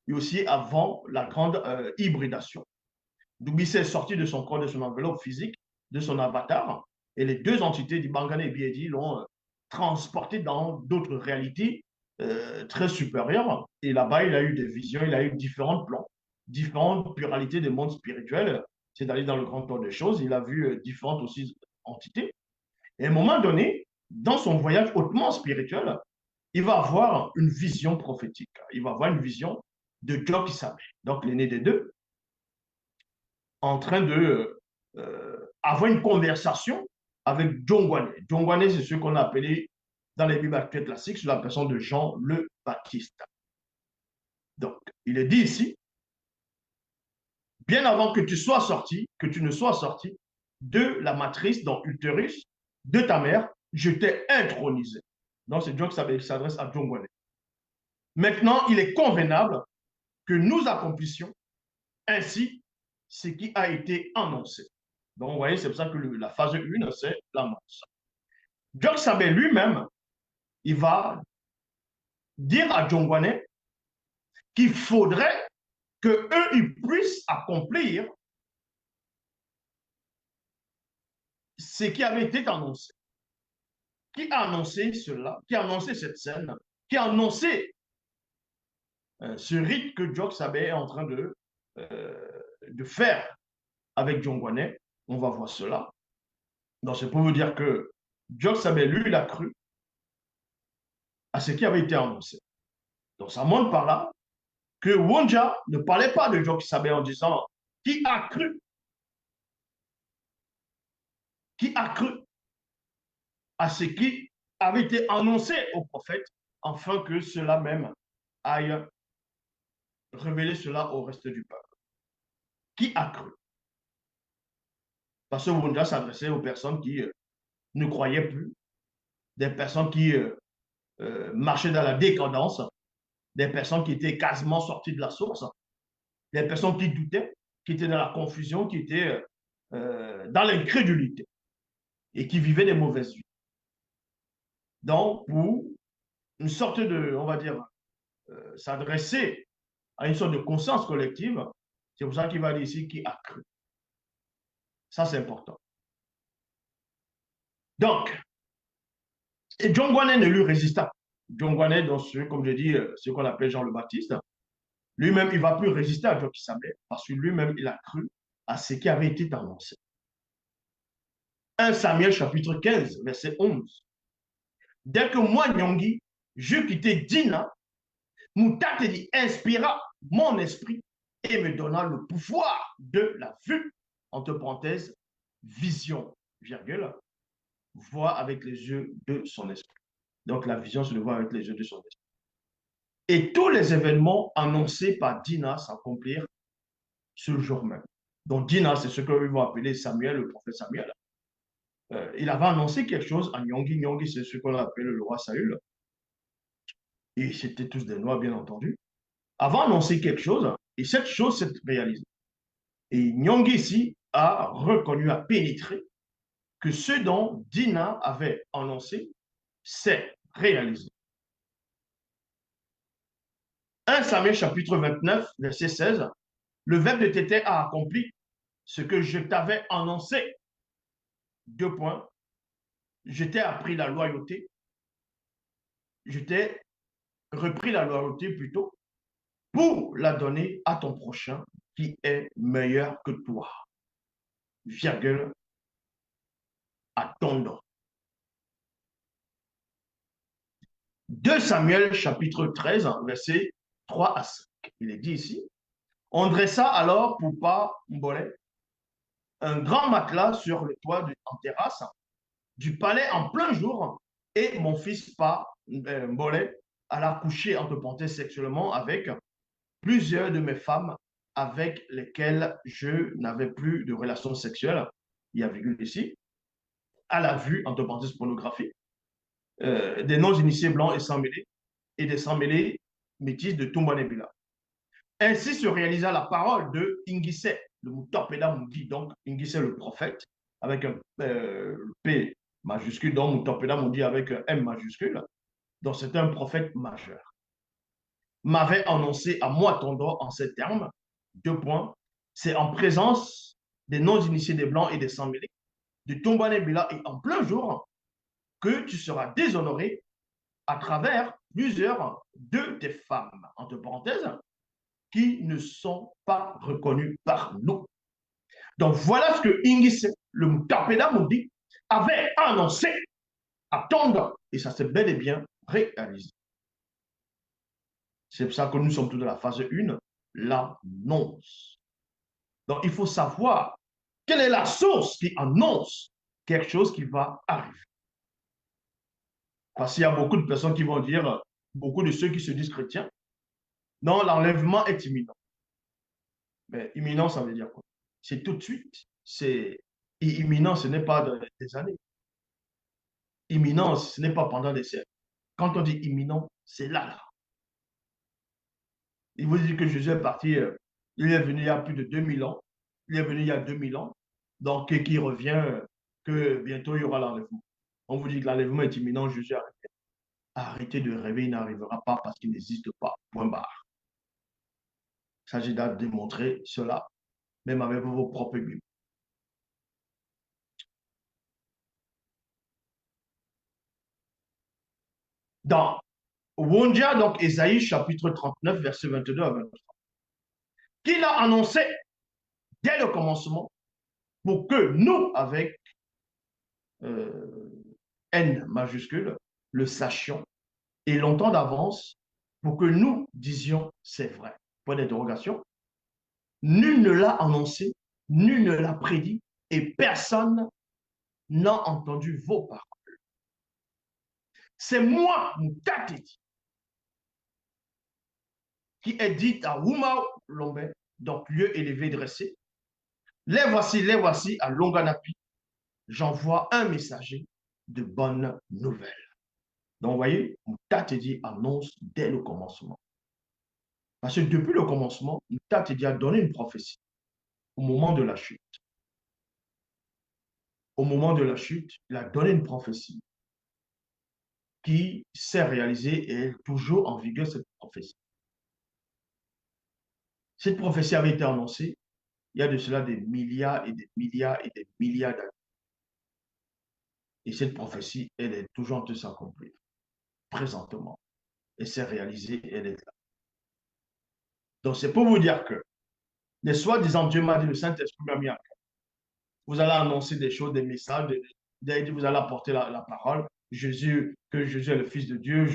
et aussi avant la grande hybridation. Dubis est sorti de son corps, de son enveloppe physique, de son avatar, et les deux entités d'Ibangane et Biedi l'ont transporté dans d'autres réalités très supérieures. Et là-bas, il a eu des visions, il a eu différents plans, différentes pluralités des mondes spirituels. C'est d'aller dans le grand ordre des choses. Il a vu différentes aussi entités. Et à un moment donné, dans son voyage hautement spirituel, il va avoir une vision prophétique. Il va avoir une vision de Job Isabé, donc l'aîné des deux, en train de avoir une conversation avec Jongwane. Jongwane, c'est ce qu'on a appelé dans les Bibles actuelles classiques sous la personne de Jean le Baptiste. Donc, il est dit ici, bien avant que tu sois sorti, que tu ne sois sorti de la matrice, dans l'utérus de ta mère, je t'ai intronisé. Donc, c'est Dieu qui s'adresse à Jongwane. Maintenant, il est convenable que nous accomplissions ainsi ce qui a été annoncé. Donc, vous voyez, c'est pour ça que la phase 1, c'est l'annonce. Jock Sabé lui-même, il va dire à Jongwane qu'il faudrait qu'eux, ils puissent accomplir ce qui avait été annoncé. Qui a annoncé cela? Qui a annoncé cette scène? Qui a annoncé ce rite que Jock Sabé est en train de faire avec Jongwane? On va voir cela. Donc, c'est pour vous dire que Jock Sabé, lui, il a cru à ce qui avait été annoncé. Donc, ça montre par là que Wonja ne parlait pas de Jock Sabé en disant qui a cru à ce qui avait été annoncé au prophète, afin que cela même aille révéler cela au reste du peuple. Qui a cru? Parce que Wonja s'adressait aux personnes qui ne croyaient plus, des personnes qui marchaient dans la décadence, des personnes qui étaient quasiment sorties de la source, des personnes qui doutaient, qui étaient dans la confusion, qui étaient dans l'incrédulité et qui vivaient des mauvaises vies. Donc, pour une sorte de, on va dire, s'adresser à une sorte de conscience collective, c'est pour ça qu'il va dire ici qui a cru. Ça, c'est important. Donc, et Jongwane ne lui résista pas. Jongwane, dans ce, comme je dis, ce qu'on appelle Jean le Baptiste, lui-même, il ne va plus résister à Dieu qui s'appelait, parce que lui-même, il a cru à ce qui avait été annoncé. 1 Samuel chapitre 15, verset 11. Dès que moi, Nyongi, je quittais Dina, Moutatedi inspira mon esprit et me donna le pouvoir de la vue, entre parenthèses, vision, virgule, voir avec les yeux de son esprit. Donc la vision, c'est de voir avec les yeux de son esprit. Et tous les événements annoncés par Dina s'accomplirent ce jour même. Donc Dina, c'est ce que nous vont appeler Samuel, le prophète Samuel. Il avait annoncé quelque chose à Nyongi. Nyongi, c'est ce qu'on appelle le roi Saül. Et c'était tous des noirs, bien entendu. Avant d'annoncer quelque chose, et cette chose s'est réalisée. Et Nyongi ici a reconnu, a pénétré que ce dont Dina avait annoncé s'est réalisé. 1 Samuel chapitre 29, verset 16, le verbe de Tété a accompli ce que je t'avais annoncé. 2 points. Je t'ai appris la loyauté. Je t'ai repris la loyauté plutôt pour la donner à ton prochain qui est meilleur que toi. Virgule, à ton nom. 2 Samuel chapitre 13, verset 3 à 5. Il est dit ici, on dressa alors pour pas Mbolé un grand matelas sur le toit en terrasse du palais en plein jour et mon fils pas Mbolé alla coucher entre parenthèses sexuellement avec plusieurs de mes femmes avec lesquelles je n'avais plus de relations sexuelles, il y a virgule ici, à la vue, entre parenthèses pornographie, des non-initiés blancs et sans mêlés, et des sans mêlés métis de Tumbanebila. Ainsi se réalisa la parole de Ingisse, le Moutopeda Moudi, donc Ingisse le prophète, avec un P majuscule, donc Moutopeda Moudi avec un M majuscule. Donc c'est un prophète majeur. m'avait annoncé à moi ton don en ces termes. Deux points. C'est en présence des non-initiés des Blancs et des sans-mêlés, de Tombouane Bila et en plein jour, que tu seras déshonoré à travers plusieurs de tes femmes, entre parenthèses, qui ne sont pas reconnues par nous. Donc voilà ce que Ingis, le Mutapeda Moudi, avait annoncé à Tonda. Et ça s'est bel et bien réalisé. C'est pour ça que nous sommes tous dans la phase 1, l'annonce. Donc il faut savoir quelle est la source qui annonce quelque chose qui va arriver. Parce qu'il y a beaucoup de personnes qui vont dire, beaucoup de ceux qui se disent chrétiens, non, l'enlèvement est imminent. Mais imminent, ça veut dire quoi? C'est tout de suite. C'est imminent, ce n'est pas dans des années. Imminent, ce n'est pas pendant des siècles. Quand on dit imminent, c'est là, là. Il vous dit que Jésus est parti, il est venu il y a plus de 2000 ans. Il est venu il y a 2000 ans. Donc, et qui revient, que bientôt il y aura l'enlèvement. On vous dit que l'enlèvement est imminent, Jésus a arrêté. Arrêtez de rêver, il n'arrivera pas parce qu'il n'existe pas. Point barre. Il s'agit de démontrer cela, même avec vos propres Bibles. Dans Wondia, donc Ésaïe chapitre 39, verset 22 à 23, qu'il a annoncé dès le commencement pour que nous, avec N majuscule, le sachions et longtemps d'avance pour que nous disions c'est vrai. Point d'interrogation. Nul ne l'a annoncé, nul ne l'a prédit et personne n'a entendu vos paroles. C'est moi, Moutatiti, qui est dit à Wuma Lombe, donc lieu élevé dressé. Les voici à Longanapi. J'envoie un messager de bonnes nouvelles. Donc, vous voyez, Moutatiti annonce dès le commencement. Parce que depuis le commencement, Moutatiti a donné une prophétie au moment de la chute. Au moment de la chute, il a donné une prophétie qui s'est réalisée et est toujours en vigueur, cette prophétie. Cette prophétie avait été annoncée il y a de cela des milliards et des milliards et des milliards d'années. Et cette prophétie, elle est toujours en train de s'accomplir, présentement. Elle s'est réalisée, elle est là. Donc, c'est pour vous dire que les soi-disant Dieu m'a dit, le Saint-Esprit m'a mis à cœur. Vous allez annoncer des choses, des messages, vous allez apporter la parole. Jésus, que Jésus est le Fils de Dieu.